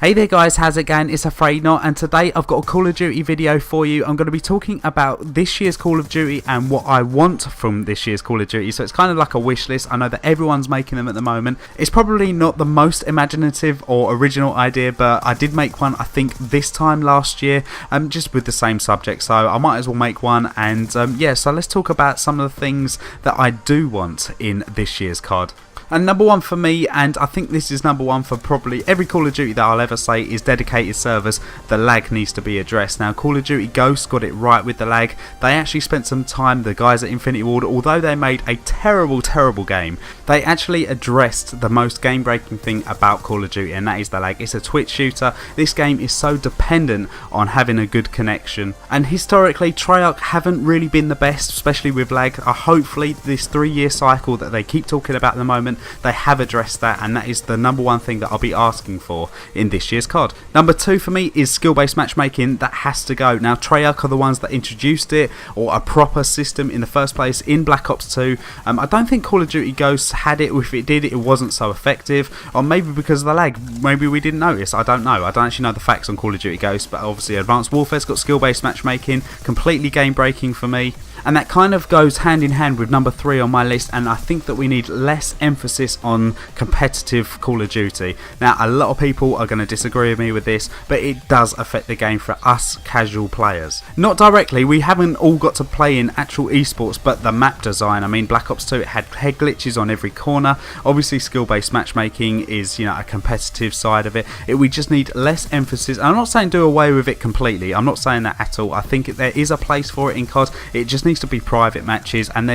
Hey there guys, how's it going? It's Afraid Not, and today I've got a Call of Duty video for you. I'm going to be talking about this year's Call of Duty and what I want from this year's Call of Duty. So it's kind of like a wish list. I know that everyone's making them at the moment. It's probably not the most imaginative or original idea, but I did make one I think this time last year, just with the same subject. So I might as well make one, and yeah, so let's talk about some of the things that I do want in this year's COD. And number one for me, and I think this is number one for probably every Call of Duty that I'll ever say, is dedicated servers. The lag needs to be addressed. Now, Call of Duty Ghosts got it right with the lag. They actually spent some time, the guys at Infinity Ward, although they made a terrible game, they actually addressed the most game-breaking thing about Call of Duty, and that is the lag. It's a Twitch shooter. This game is so dependent on having a good connection. And historically, Treyarch haven't really been the best, especially with lag. Hopefully, this 3-year cycle that they keep talking about at the moment, they have addressed that, and that is the number one thing that I'll be asking for in this year's COD. Number two for me is skill-based matchmaking. That has to go. Now, Treyarch are the ones that introduced it, or a proper system in the first place, in Black Ops 2. I don't think Call of Duty Ghosts had it. If it did, it wasn't so effective, or maybe because of the lag. Maybe we didn't notice. I don't know. I don't actually know the facts on Call of Duty Ghosts, but obviously Advanced Warfare's got skill-based matchmaking, completely game-breaking for me. And that kind of goes hand in hand with number 3 on my list, and I think that we need less emphasis on competitive Call of Duty. Now, a lot of people are going to disagree with me with this, but it does affect the game for us casual players. Not directly, we haven't all got to play in actual esports, but the map design. I mean, Black Ops 2, it had head glitches on every corner. Obviously, skill-based matchmaking is, you know, a competitive side of it. We just need less emphasis. And I'm not saying do away with it completely. I'm not saying that at all. I think there is a place for it in COD. It just needs to be private matches, and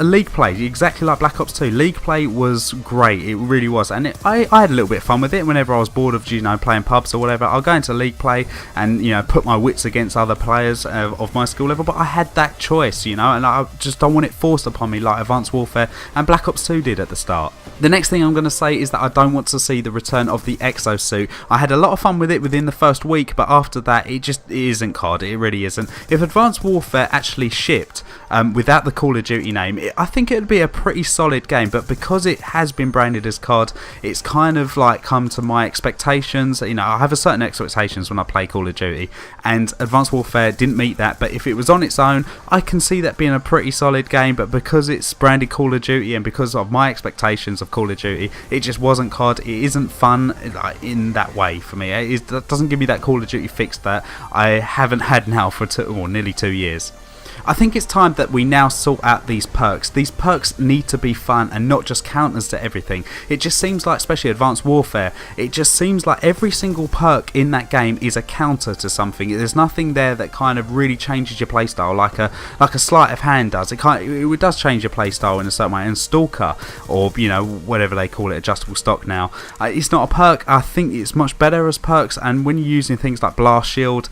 league play, exactly like Black Ops 2. League play was great, it really was, and I had a little bit of fun with it. Whenever I was bored of, you know, playing pubs or whatever, I'll go into league play and, you know, put my wits against other players of my skill level. But I had that choice, you know, and I just don't want it forced upon me like Advanced Warfare and Black Ops 2 did at the start. The next thing I'm going to say is that I don't want to see the return of the exosuit. I had a lot of fun with it within the first week, but after that it isn't COD. It really isn't. If Advanced Warfare actually shipped without the Call of Duty name, I think it would be a pretty solid game, but because it has been branded as COD, it's kind of like come to my expectations. You know, I have a certain expectations when I play Call of Duty, and Advanced Warfare didn't meet that. But if it was on its own, I can see that being a pretty solid game, but because it's branded Call of Duty and because of my expectations of Call of Duty, it just wasn't COD. It isn't fun in that way for me. It doesn't give me that Call of Duty fix that I haven't had now for nearly 2 years. I think it's time that we now sort out these perks. These perks need to be fun and not just counters to everything. It just seems like, especially Advanced Warfare, it just seems like every single perk in that game is a counter to something. There's nothing there that kind of really changes your playstyle like a sleight of hand does. It does change your playstyle in a certain way. And Stalker, or, you know, whatever they call it, adjustable stock now, it's not a perk. I think it's much better as perks, and when you're using things like Blast Shield,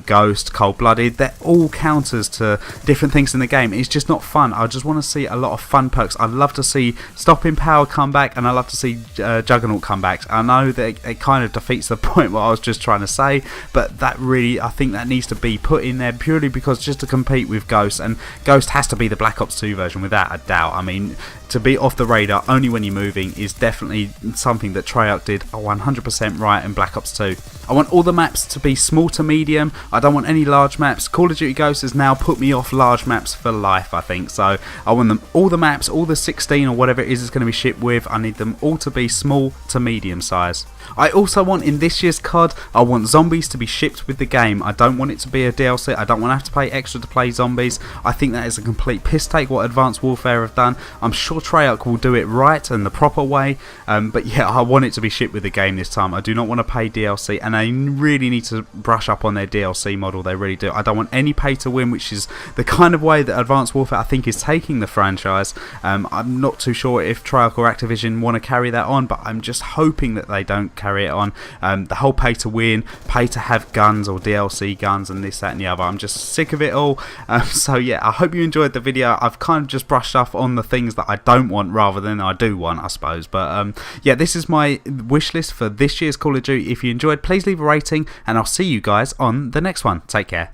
Ghost, Cold Blooded, they're all counters to different things in the game. It's just not fun. I just want to see a lot of fun perks. I'd love to see Stopping Power come back, and I'd love to see Juggernaut come back. I know that it kind of defeats the point what I was just trying to say, but that really, I think that needs to be put in there purely because just to compete with Ghost, and Ghost has to be the Black Ops 2 version without a doubt. I mean, to be off the radar only when you're moving is definitely something that Treyarch did 100% right in Black Ops 2. I want all the maps to be small to medium. I don't want any large maps. Call of Duty Ghosts has now put me off large maps for life, I think. So I want them, all the maps, all the 16 or whatever it is going to be shipped with, I need them all to be small to medium size. I also want, in this year's COD, I want zombies to be shipped with the game. I don't want it to be a DLC. I don't want to have to pay extra to play zombies. I think that is a complete piss take what Advanced Warfare have done. I'm sure Treyarch will do it right and the proper way, but yeah, I want it to be shipped with the game this time. I do not want to pay DLC, and they really need to brush up on their DLC model. They really do. I don't want any pay to win, which is the kind of way that Advanced Warfare I think is taking the franchise. I'm not too sure if Treyarch or Activision want to carry that on, but I'm just hoping that they don't carry it on. The whole pay to win, pay to have guns or DLC guns and this, that and the other. I'm just sick of it all. So yeah, I hope you enjoyed the video. I've kind of just brushed off on the things that I don't want rather than I do want, I suppose. But yeah, this is my wish list for this year's Call of Duty. If you enjoyed, please leave a rating, and I'll see you guys on the next one. Take care.